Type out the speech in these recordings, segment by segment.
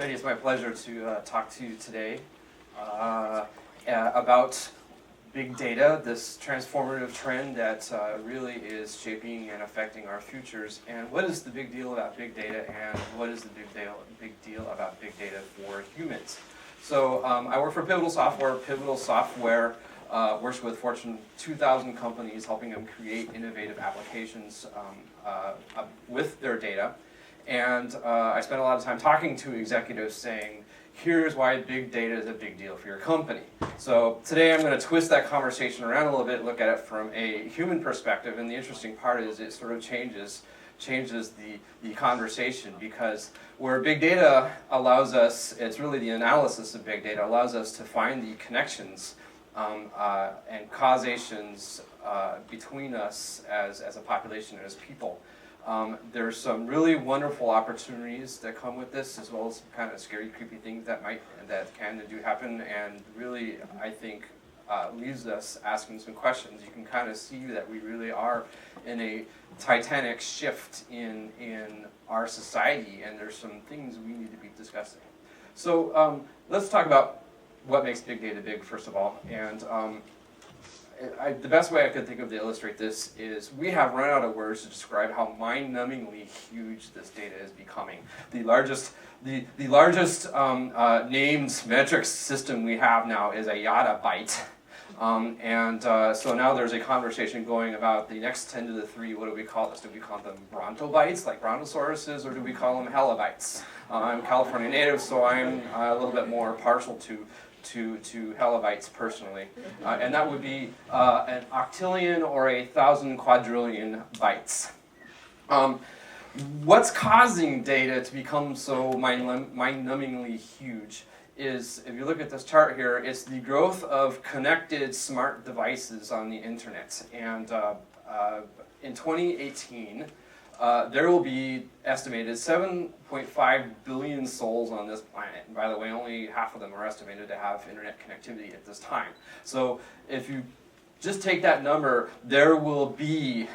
everybody. It's my pleasure to talk to you today about big data, this transformative trend that really is shaping and affecting our futures. And what is the big deal about big data, and what is the big deal about big data for humans? So I work for Pivotal Software. Pivotal Software works with Fortune 2000 companies, helping them create innovative applications with their data. And I spent a lot of time talking to executives saying, here's why big data is a big deal for your company. So today I'm going to twist that conversation around a little bit, look at it from a human perspective, and the interesting part is it sort of changes the conversation, because where big data allows us, it's really the analysis of big data, allows us to find the connections and causations between us as a population and as people. There's some really wonderful opportunities that come with this, as well as some kind of scary, creepy things that can and do happen, and really, I think, leaves us asking some questions. You can kind of see that we really are in a titanic shift in our society, and there's some things we need to be discussing. So let's talk about what makes big data big, first of all. And the best way I could think of to illustrate this is we have run out of words to describe how mind-numbingly huge this data is becoming. The largest named metric system we have now is a yottabyte. So now there's a conversation going about the next 10 to the 3, what do we call this? Do we call them brontobytes, like brontosauruses, or do we call them helibytes? I'm a California native, so I'm a little bit more partial to helibytes personally, and that would be an octillion or 1,000 quadrillion bytes. What's causing data to become so mind-numbingly huge is, if you look at this chart here, it's the growth of connected smart devices on the internet. And in 2018, there will be estimated 7.5 billion souls on this planet. And by the way, only half of them are estimated to have internet connectivity at this time. So if you just take that number, there will be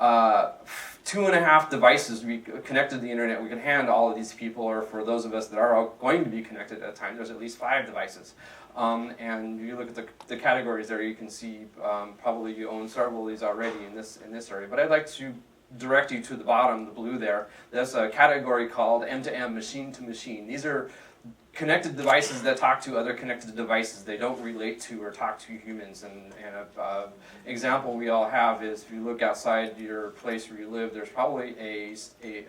2.5 devices to be connected to the internet. We can hand all of these people, or for those of us that are all going to be connected at a time, there's at least 5 devices. And you look at the categories there, you can see probably you own several of these already in this area. But I'd like to direct you to the bottom, the blue there. There's a category called M2M, machine to machine. These are connected devices that talk to other connected devices. They don't relate to or talk to humans. And an example we all have is, if you look outside your place where you live, there's probably a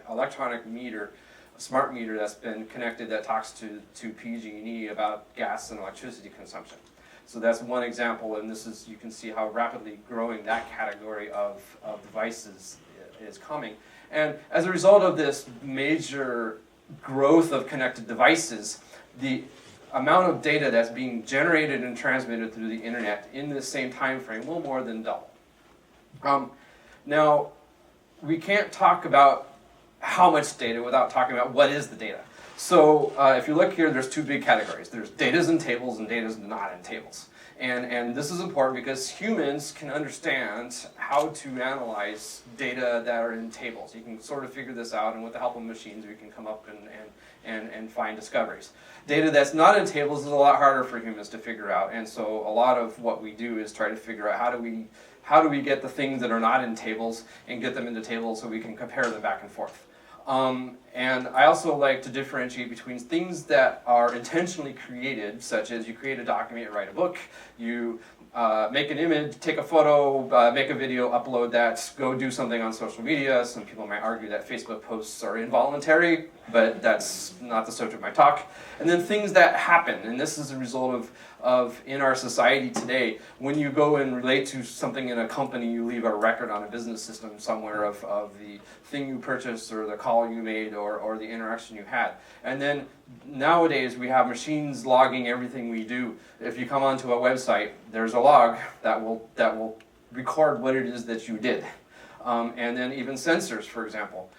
electronic meter, a smart meter that's been connected that talks to PG&E about gas and electricity consumption. So that's one example, and this is, you can see how rapidly growing that category of devices is coming. And as a result of this major growth of connected devices, the amount of data that's being generated and transmitted through the internet in the same time frame will more than double. Now, we can't talk about how much data without talking about what is the data. So if you look here, there's 2 big categories. There's data's in tables and data's not in tables. And this is important because humans can understand how to analyze data that are in tables. You can sort of figure this out, and with the help of machines, we can come up and find discoveries. Data that's not in tables is a lot harder for humans to figure out, and so a lot of what we do is try to figure out how do we get the things that are not in tables and get them into tables so we can compare them back and forth. And I also like to differentiate between things that are intentionally created, such as you create a document, write a book, you make an image, take a photo, make a video, upload that, go do something on social media. Some people might argue that Facebook posts are involuntary, but that's not the subject of my talk. And then things that happen, and this is a result of in our society today, when you go and relate to something in a company, you leave a record on a business system somewhere of the thing you purchased, or the call you made, or the interaction you had. And then nowadays we have machines logging everything we do. If you come onto a website, there's a log that will record what it is that you did. And then even sensors, for example.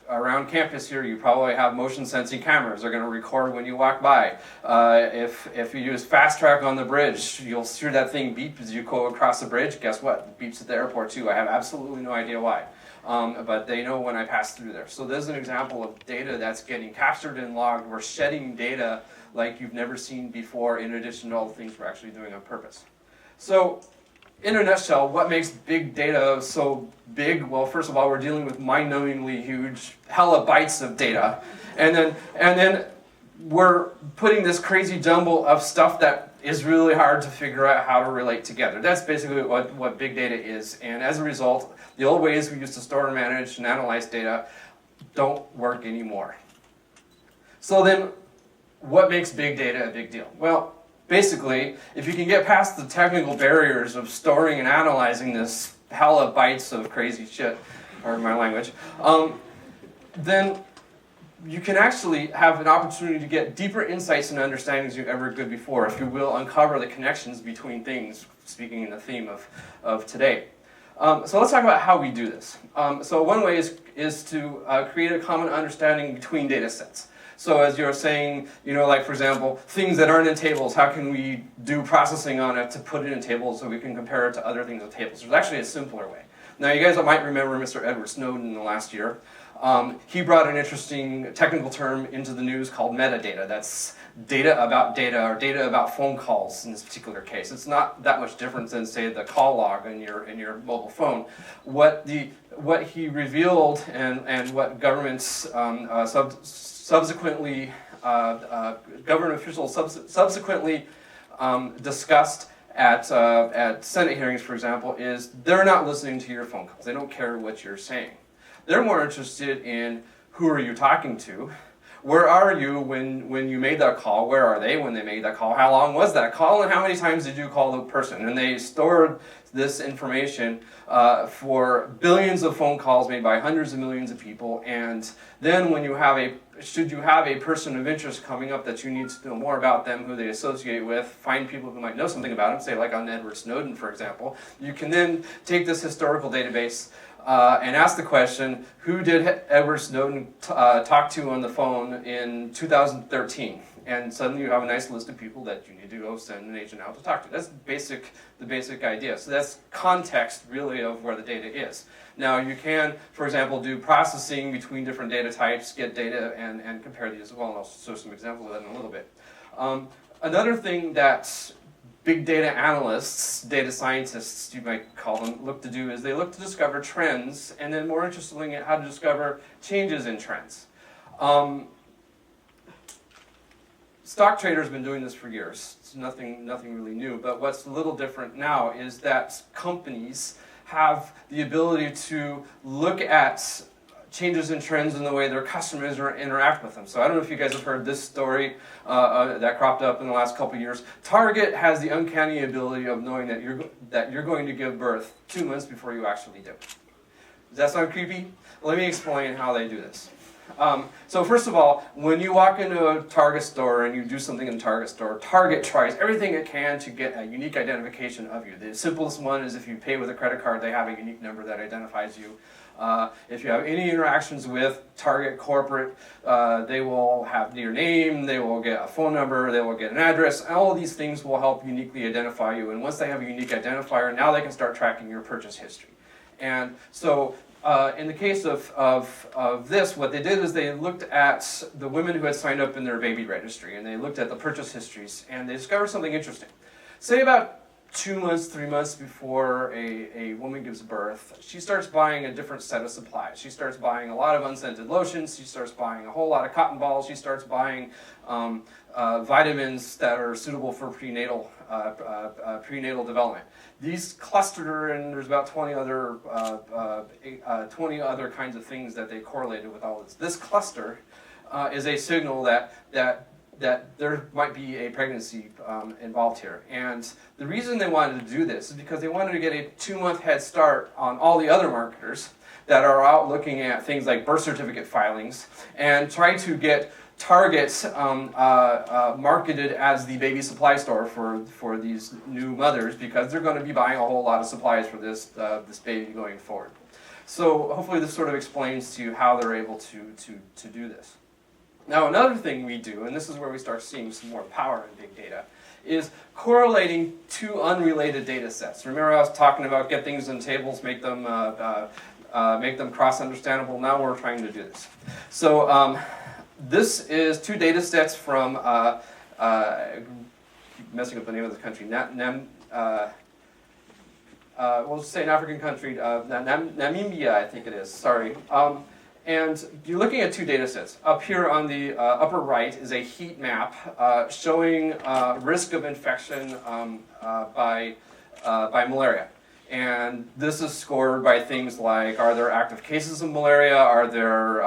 Around campus here, you probably have motion sensing cameras. They're going to record when you walk by. If you use fast track on the bridge, you'll hear that thing beep as you go across the bridge. Guess what? It beeps at the airport too. I have absolutely no idea why. but they know when I pass through there. So there's an example of data that's getting captured and logged. We're shedding data like you've never seen before, in addition to all the things we're actually doing on purpose. So in a nutshell, what makes big data so big? Well, first of all, we're dealing with mind-numbingly huge bytes of data. And then we're putting this crazy jumble of stuff that is really hard to figure out how to relate together. That's basically what big data is. And as a result, the old ways we used to store and manage and analyze data don't work anymore. So then, what makes big data a big deal? Well, basically, if you can get past the technical barriers of storing and analyzing this bytes of crazy shit, pardon my language, then you can actually have an opportunity to get deeper insights and understandings you ever could before, if you will, uncover the connections between things, speaking in the theme of today. So let's talk about how we do this. So one way is to create a common understanding between data sets. So as you're saying, like for example, things that aren't in tables, how can we do processing on it to put it in tables so we can compare it to other things with tables? There's actually a simpler way. Now you guys might remember Mr. Edward Snowden in the last year. He brought an interesting technical term into the news called metadata. That's data about data, or data about phone calls in this particular case. It's not that much different than, say, the call log in your mobile phone. What he revealed and what governments subsequently government officials subsequently discussed at Senate hearings, for example, is they're not listening to your phone calls. They don't care what you're saying. They're more interested in who are you talking to, where are you when you made that call, where are they when they made that call, how long was that call, and how many times did you call the person. And they stored this information for billions of phone calls made by hundreds of millions of people, and then when you have should you have a person of interest coming up that you need to know more about them, who they associate with, find people who might know something about them, say like on Edward Snowden, for example, you can then take this historical database and ask the question, who did Edward Snowden talk to on the phone in 2013? And suddenly you have a nice list of people that you need to go send an agent out to talk to. That's the basic idea. So that's context, really, of where the data is. Now you can, for example, do processing between different data types, get data, and compare these as well, and I'll show some examples of that in a little bit. Another thing that big data analysts, data scientists, you might call them, look to do is they look to discover trends, and then more interestingly, how to discover changes in trends. Stock traders have been doing this for years. It's nothing really new, but what's a little different now is that companies have the ability to look at changes in trends in the way their customers interact with them. So I don't know if you guys have heard this story that cropped up in the last couple of years. Target has the uncanny ability of knowing that you're going to give birth 2 months before you actually do. Does that sound creepy? Let me explain how they do this. So first of all, when you walk into a Target store and you do something in the Target store, Target tries everything it can to get a unique identification of you. The simplest one is if you pay with a credit card, they have a unique number that identifies you. If you have any interactions with Target corporate, they will have your name, they will get a phone number, they will get an address. All of these things will help uniquely identify you. And once they have a unique identifier, now they can start tracking your purchase history. And so in the case of this, what they did is they looked at the women who had signed up in their baby registry, and they looked at the purchase histories, and they discovered something interesting. Say about 2 months, 3 months before a woman gives birth, she starts buying a different set of supplies. She starts buying a lot of unscented lotions, she starts buying a whole lot of cotton balls, she starts buying vitamins that are suitable for prenatal development. These clustered, and there's about 20 other kinds of things that they correlated with all this. This cluster is a signal that there might be a pregnancy involved here. And the reason they wanted to do this is because they wanted to get a 2-month head start on all the other marketers that are out looking at things like birth certificate filings and try to get Target marketed as the baby supply store for these new mothers, because they're going to be buying a whole lot of supplies for this baby going forward. So hopefully this sort of explains to you how they're able to do this. Now another thing we do, and this is where we start seeing some more power in big data, is correlating two unrelated data sets. Remember I was talking about get things in tables, make them make them cross-understandable. Now we're trying to do this. So this is 2 data sets from, keep messing up the name of the country, we'll say an African country, Namibia, I think it is, sorry. And you're looking at 2 data sets. Up here on the upper right is a heat map showing risk of infection by malaria. And this is scored by things like, are there active cases of malaria? Are there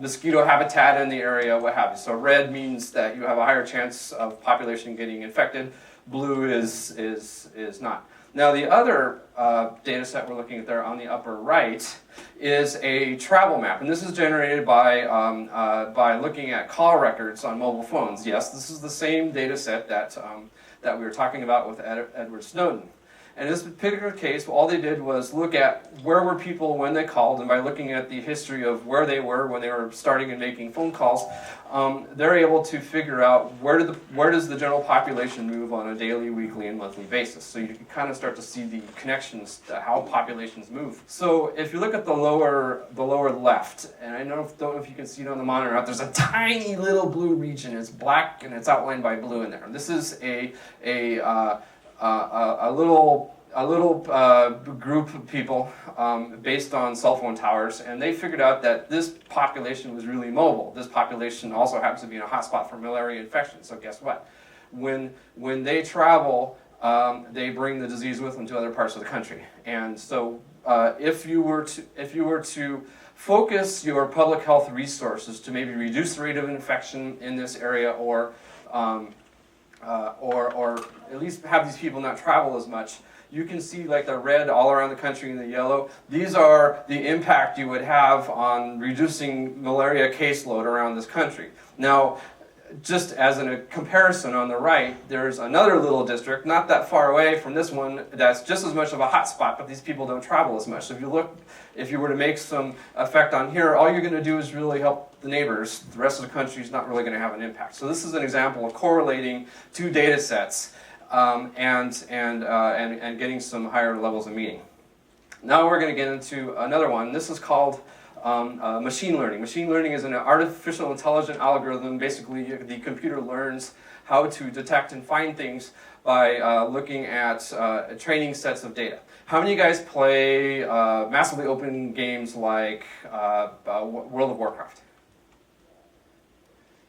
mosquito habitat in the area? What have you. So red means that you have a higher chance of population getting infected. Blue is not. Now the other data set we're looking at there on the upper right is a travel map. And this is generated by looking at call records on mobile phones. Yes, this is the same data set that we were talking about with Edward Snowden. And in this particular case, all they did was look at where were people when they called, and by looking at the history of where they were when they were starting and making phone calls, they're able to figure out where does the general population move on a daily, weekly, and monthly basis. So you can kind of start to see the connections to how populations move. So if you look at the lower left, and I don't know if you can see it on the monitor, there's a tiny little blue region. It's black and it's outlined by blue in there. And this is a little group of people based on cell phone towers, and they figured out that this population was really mobile. This population also happens to be in a hotspot for malaria infection. So guess what? When they travel, they bring the disease with them to other parts of the country. And so if you were to focus your public health resources to maybe reduce the rate of infection in this area, or at least have these people not travel as much, you can see like the red all around the country and the yellow. These are the impact you would have on reducing malaria caseload around this country. Now, just as a comparison on the right, there's another little district not that far away from this one that's just as much of a hot spot, but these people don't travel as much. So if you were to make some effect on here, all you're going to do is really help the neighbors. The rest of the country is not really going to have an impact. So this is an example of correlating 2 data sets and getting some higher levels of meaning. Now we're going to get into another one. This is called machine learning. Machine learning is an artificial intelligent algorithm. Basically, the computer learns how to detect and find things by looking at training sets of data. How many of you guys play massively open games like World of Warcraft?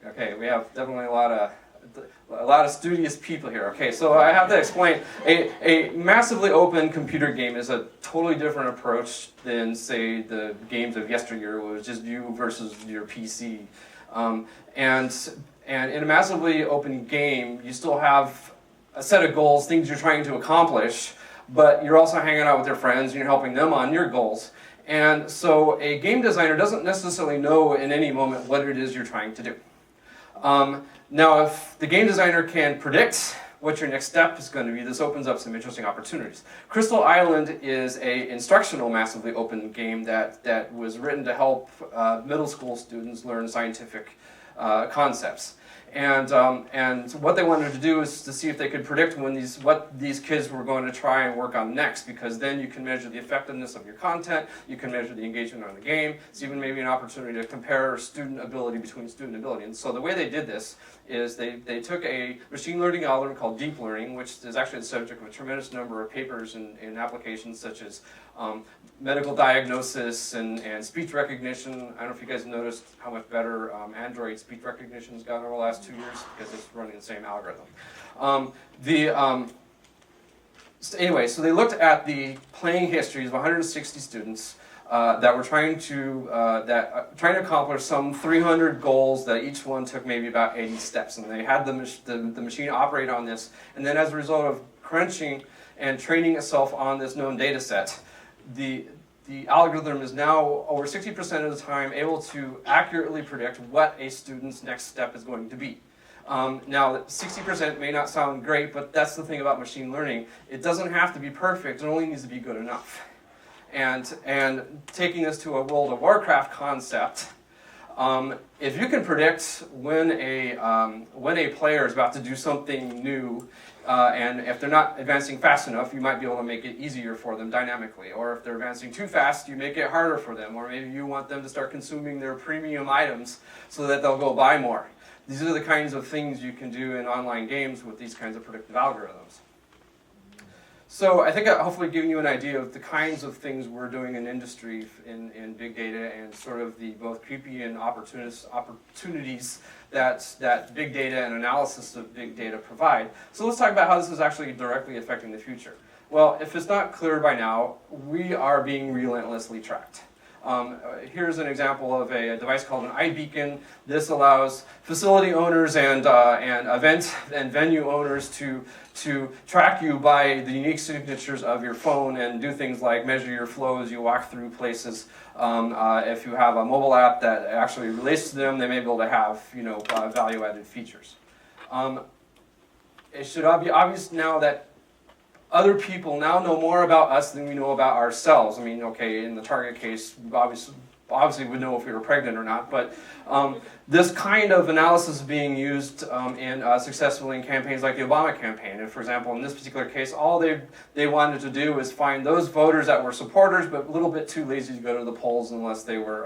Okay, we have definitely a lot of studious people here. Okay, so I have to explain. A massively open computer game is a totally different approach than, say, the games of yesteryear, where it was just you versus your PC. And in a massively open game, you still have a set of goals, things you're trying to accomplish, but you're also hanging out with your friends and you're helping them on your goals. And so a game designer doesn't necessarily know in any moment what it is you're trying to do. Now, if the game designer can predict what your next step is going to be, this opens up some interesting opportunities. Crystal Island is an instructional massively open game that was written to help middle school students learn scientific concepts. And what they wanted to do is to see if they could predict what these kids were going to try and work on next, because then you can measure the effectiveness of your content, you can measure the engagement on the game, it's even maybe an opportunity to compare student ability between student ability. And so the way they did this is they took a machine learning algorithm called deep learning, which is actually the subject of a tremendous number of papers in applications such as medical diagnosis and speech recognition. I don't know if you guys noticed how much better Android speech recognition has gotten over the last 2 years because it's running the same algorithm. Anyway, so they looked at the playing histories of 160 students that were trying to accomplish some 300 goals that each one took maybe about 80 steps, and they had the machine operate on this, and then as a result of crunching and training itself on this known data set, the algorithm is now over 60% of the time able to accurately predict what a student's next step is going to be. Now, 60% may not sound great, but that's the thing about machine learning. It doesn't have to be perfect, it only needs to be good enough. And taking this to a World of Warcraft concept, if you can predict when a player is about to do something new And if they're not advancing fast enough, you might be able to make it easier for them dynamically. Or if they're advancing too fast, you make it harder for them. Or maybe you want them to start consuming their premium items so that they'll go buy more. These are the kinds of things you can do in online games with these kinds of predictive algorithms. So I think I've hopefully given you an idea of the kinds of things we're doing in industry in big data, and sort of the both creepy and opportunities that big data and analysis of big data provide. So let's talk about how this is actually directly affecting the future. Well, if it's not clear by now, we are being relentlessly tracked. Here's an example of a device called an iBeacon. This allows facility owners and event and venue owners to track you by the unique signatures of your phone and do things like measure your flow as you walk through places. If you have a mobile app that actually relates to them, they may be able to have value-added features. It should be obvious now that other people now know more about us than we know about ourselves. I mean, okay, in the target case, obviously would know if we were pregnant or not, but this kind of analysis is being used successfully in campaigns like the Obama campaign. And for example, in this particular case, all they wanted to do was find those voters that were supporters, but a little bit too lazy to go to the polls unless they were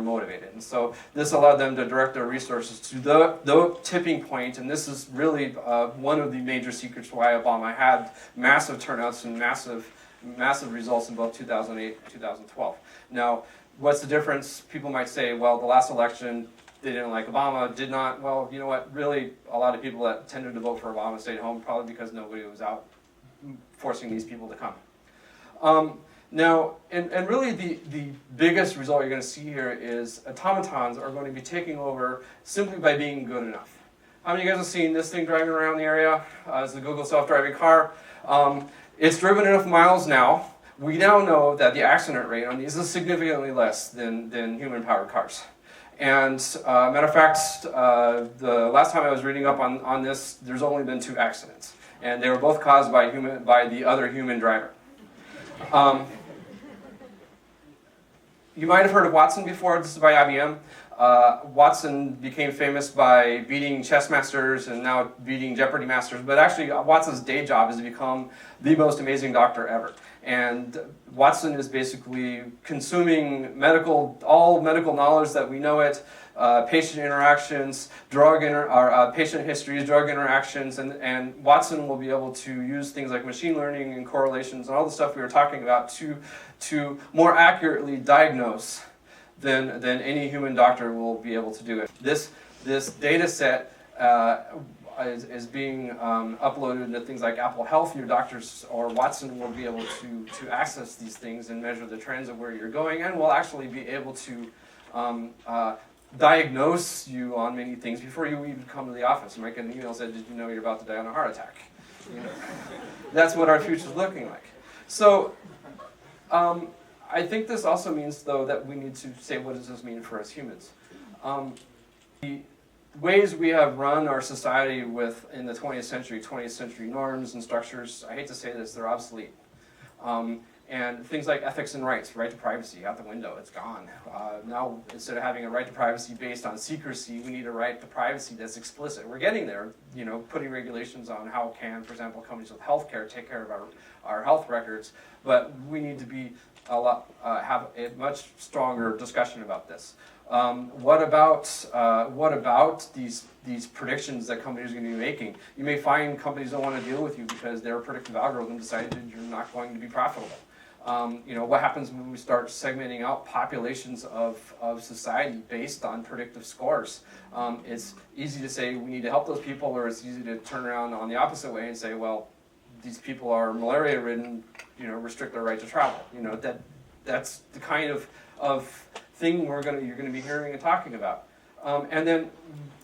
motivated. And so this allowed them to direct their resources to the tipping point, and this is really one of the major secrets why Obama had massive turnouts and massive results in both 2008 and 2012. Now, what's the difference? People might say, well, the last election, they didn't like Obama, did not. Well, you know what? Really, a lot of people that tended to vote for Obama stayed home, probably because nobody was out forcing these people to come. Now, and really the biggest result you're going to see here is automatons are going to be taking over simply by being good enough. How many of you guys have seen this thing driving around the area? It's the Google self-driving car. It's driven enough miles now. We now know that the accident rate on these is significantly less than human-powered cars. And matter of fact, the last time I was reading up on this, there's only been 2 accidents. And they were both caused by the other human driver. You might have heard of Watson before. This is by IBM. Watson became famous by beating chess masters and now beating Jeopardy masters. But actually, Watson's day job is to become the most amazing doctor ever. And Watson is basically consuming all medical knowledge that we know it, patient interactions, patient histories, drug interactions, and Watson will be able to use things like machine learning and correlations and all the stuff we were talking about to more accurately diagnose than any human doctor will be able to do it. This data set is being uploaded into things like Apple Health. Your doctors or Watson will be able to access these things and measure the trends of where you're going, and will actually be able to diagnose you on many things before you even come to the office. You might get an email that said, "Did you know you're about to die on a heart attack?" That's what our future's looking like. So I think this also means, though, that we need to say, what does this mean for us humans? The ways we have run our society in the 20th century norms and structures, I hate to say this, they're obsolete. And things like ethics and rights, right to privacy, out the window, it's gone. Now, instead of having a right to privacy based on secrecy, we need a right to privacy that's explicit. We're getting there, putting regulations on how can, for example, companies with healthcare take care of our health records, but we need to have a much stronger discussion about this. What about these predictions that companies are going to be making? You may find companies don't want to deal with you because their predictive algorithm decided you're not going to be profitable. What happens when we start segmenting out populations of society based on predictive scores? It's easy to say we need to help those people, or it's easy to turn around on the opposite way and say, well, these people are malaria-ridden, restrict their right to travel. That's the kind of thing you're going to be hearing and talking about. And then,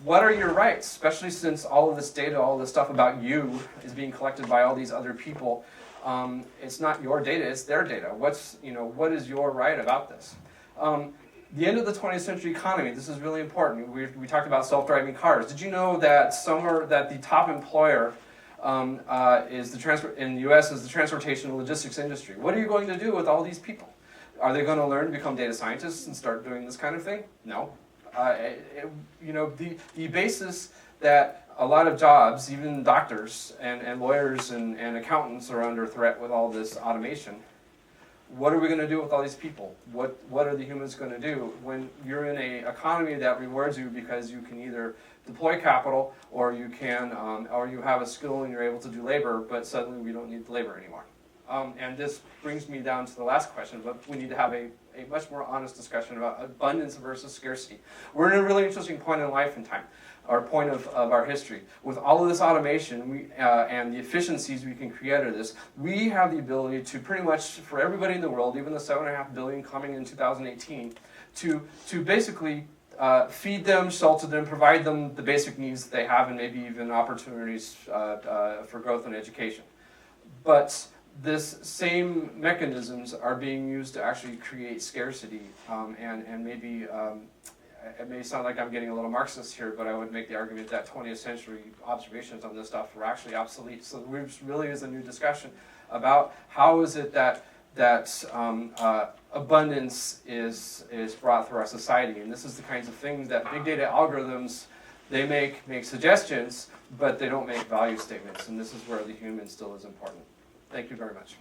what are your rights? Especially since all of this data, all this stuff about you is being collected by all these other people. It's not your data; it's their data. What is your right about this? The end of the 20th century economy. This is really important. We talked about self-driving cars. Did you know that the top employer in the U.S. is the transportation and logistics industry? What are you going to do with all these people? Are they going to learn to become data scientists and start doing this kind of thing? No. The basis that a lot of jobs, even doctors and lawyers and accountants, are under threat with all this automation. What are we going to do with all these people? What are the humans going to do when you're in an economy that rewards you because you can either deploy capital or you have a skill and you're able to do labor, but suddenly we don't need the labor anymore? And this brings me down to the last question, but we need to have a much more honest discussion about abundance versus scarcity. We're in a really interesting point in life and time, our point of our history. With all of this automation and the efficiencies we can create out of this, we have the ability to pretty much, for everybody in the world, even the 7.5 billion coming in 2018, to basically feed them, shelter them, provide them the basic needs that they have, and maybe even opportunities for growth and education. But this same mechanisms are being used to actually create scarcity, and maybe it may sound like I'm getting a little Marxist here, but I would make the argument that 20th century observations on this stuff were actually obsolete. So there really is a new discussion about how is it that abundance is brought through our society, and this is the kinds of things that big data algorithms, they make suggestions, but they don't make value statements, and this is where the human still is important. Thank you very much.